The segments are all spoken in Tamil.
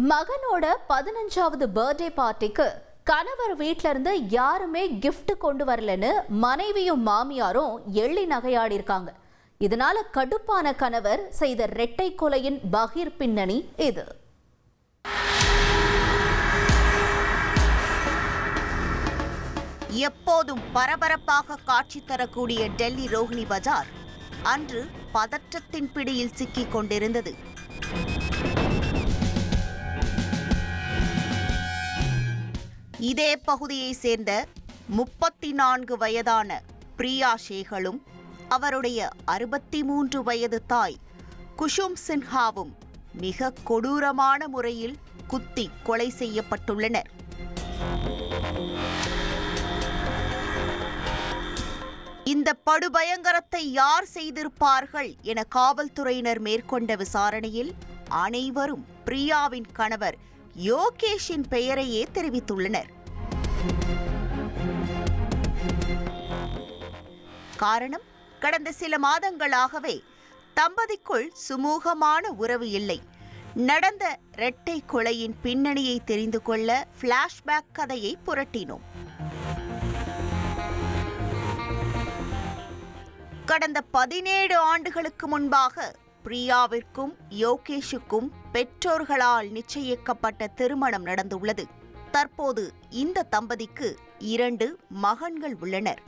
மகனோட 15வது பர்த்டே பார்ட்டிக்கு கணவர் வீட்ல இருந்து யாருமே கிஃப்ட் கொண்டு வரலன்னு மனைவியும் மாமியாரும் எள்ளி நகையாடி இருக்காங்க. இதனால கடுப்பான கணவர் செய்த இரட்டை கொலையின் பகீர் பின்னணி இது. எப்போதும் பரபரப்பாக காட்சி தரக்கூடிய டெல்லி ரோஹிணி பஜார் அன்று பதற்றத்தின் பிடியில் சிக்கிக் கொண்டிருந்தது. இதே பகுதியை சேர்ந்த 34 வயதான பிரியா ஷேகளும் அவருடைய 63 வயது தாய் குஷும் சின்ஹாவும் மிக கொடூரமான முறையில் குத்தி கொலை செய்யப்பட்டுள்ளனர். இந்த படுபயங்கரத்தை யார் செய்திருப்பார்கள் என காவல்துறையினர் மேற்கொண்ட விசாரணையில் அனைவரும் பிரியாவின் கணவர் யோகேஷின் பெயரையே தெரிவித்துள்ளனர். காரணம், கடந்த சில மாதங்களாகவே தம்பதிக்குள் சுமூகமான உறவு இல்லை. நடந்த இரட்டை கொலையின் பின்னணியை தெரிந்து கொள்ள பிளாஷ்பேக் கதையை புரட்டினோம். கடந்த 17 ஆண்டுகளுக்கு முன்பாக பிரியாவிற்கும் யோகேஷுக்கும் பெற்றோர்களால் நிச்சயிக்கப்பட்ட திருமணம் நடந்துள்ளது. தற்போது இந்த தம்பதிக்கு 2 மகன்கள் உள்ளனர்.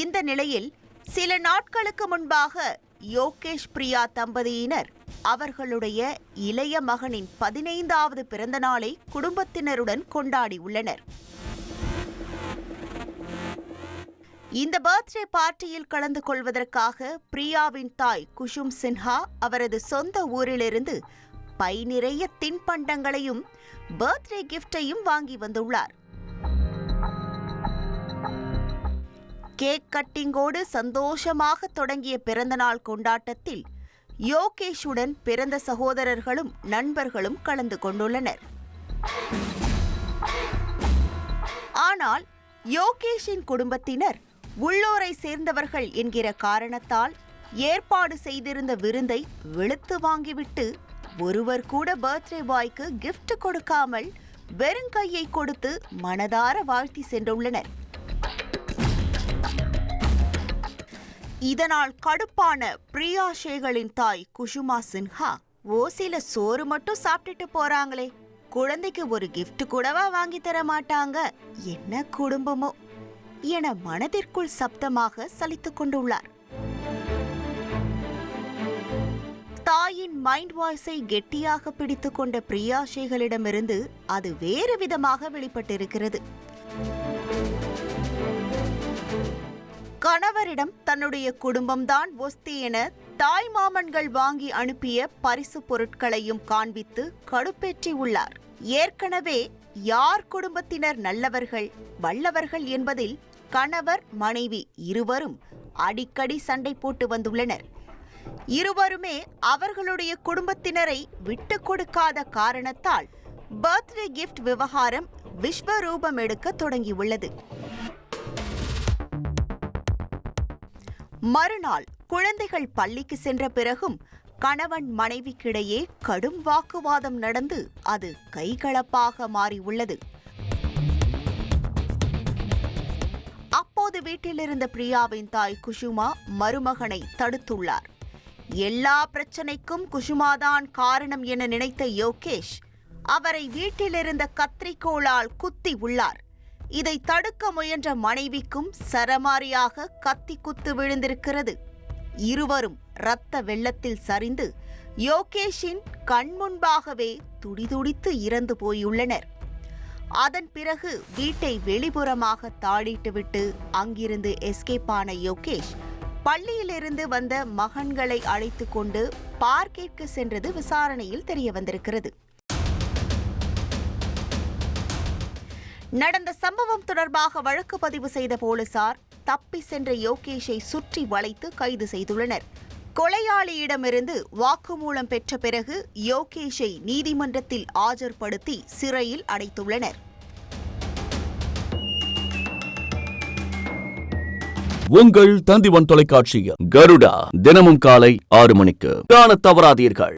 இந்த நிலையில் சில நாட்களுக்கு முன்பாக யோகேஷ் பிரியா தம்பதியினர் அவர்களுடைய இளைய மகனின் 15வது பிறந்த நாளை குடும்பத்தினருடன் கொண்டாடியுள்ளனர். இந்த பர்த்டே பார்ட்டியில் கலந்து கொள்வதற்காக பிரியாவின் தாய் குஷும் சின்ஹா அவரது சொந்த ஊரிலிருந்து பை நிறைய தின்பண்டங்களையும் பர்த்டே கிஃப்டையும் வாங்கி வந்துள்ளார். கேக் கட்டிங்கோடு சந்தோஷமாக தொடங்கிய பிறந்தநாள் கொண்டாட்டத்தில் யோகேஷுடன் பிறந்த சகோதரர்களும் நண்பர்களும் கலந்து கொண்டுள்ளனர். ஆனால் யோகேஷின் குடும்பத்தினர் உள்ளூரை சேர்ந்தவர்கள் என்கிற காரணத்தால் ஏற்பாடு செய்திருந்த விருந்தை வெளுத்து வாங்கிவிட்டு ஒருவர் கூட பர்த்டே பாய்க்கு கிஃப்ட் கொடுக்காமல் வெறுங்கையை கொடுத்து மனதார வாழ்த்தி சென்றுள்ளனர். இதனால் கடுப்பான பிரியா ஷேகளின் தாய் குஷுமா சின்ஹா, ஓசில சோறு மட்டும் சாப்பிட்டுட்டு போறாங்களே, குழந்தைக்கு ஒரு கிஃப்ட் கூடவா வாங்கி தர மாட்டாங்க, என்ன குடும்பமோ என மனதிற்குள் சப்தமாக சலித்துக் கொண்டுள்ளார். தாயின் மைண்ட் வாய்ஸை கெட்டியாக பிடித்துக் கொண்ட பிரியா ஷேகளிடமிருந்து அது வேறு விதமாக வெளிப்பட்டிருக்கிறது. கணவரிடம் தன்னுடைய குடும்பம்தான் ஒஸ்தி என தாய் மாமன்கள் வாங்கி அனுப்பிய பரிசு பொருட்களையும் காண்பித்து கடுப்பேற்றி உள்ளார். ஏற்கனவே யார் குடும்பத்தினர் நல்லவர்கள் வல்லவர்கள் என்பதில் கணவர் மனைவி இருவரும் அடிக்கடி சண்டை போட்டு வந்துள்ளனர். இருவருமே அவர்களுடைய குடும்பத்தினரை விட்டு கொடுக்காத காரணத்தால் பர்த்டே கிஃப்ட் விவகாரம் விஸ்வரூபம் எடுக்க தொடங்கியுள்ளது. மறுநாள் குழந்தைகள் பள்ளிக்கு சென்ற பிறகும் கணவன் மனைவிக்கிடையே கடும் வாக்குவாதம் நடந்து அது கைகலப்பாக மாறியுள்ளது. அப்போது வீட்டிலிருந்த பிரியாவின் தாய் குஷுமா மருமகனை தடுத்துள்ளார். எல்லா பிரச்சனைக்கும் குஷுமாதான் காரணம் என நினைத்த யோகேஷ் அவரை வீட்டிலிருந்த கத்திரிக்கோளால் குத்தி உள்ளார். இதை தடுக்க முயன்ற மனைவிக்கும் சரமாரியாக கத்தி குத்து விழுந்திருக்கிறது. இருவரும் இரத்த வெள்ளத்தில் சரிந்து யோகேஷின் கண் முன்பாகவே துடிதுடித்து இறந்து போயுள்ளனர். அதன் பிறகு வீட்டை வெளிப்புறமாக தாளிட்டுவிட்டு அங்கிருந்து எஸ்கேப் ஆன யோகேஷ் பள்ளியிலிருந்து வந்த மகன்களை அழைத்து கொண்டு பார்க்கிற்கு சென்றது விசாரணையில் தெரிய வந்திருக்கிறது. நடந்த சம்பவம் தொடர்பாக வழக்கு பதிவு செய்த போலீசார் தப்பி சென்ற யோகேஷை சுற்றி வளைத்து கைது செய்துள்ளனர். கொலையாளியிடமிருந்து வாக்குமூலம் பெற்ற பிறகு யோகேஷை நீதிமன்றத்தில் ஆஜர்படுத்தி சிறையில் அடைத்துள்ளனர். உங்கள் தந்திவன் தொலைக்காட்சியில் கருடா தினமும் காலை 6 மணிக்கு காணத் தவறாதீர்கள்.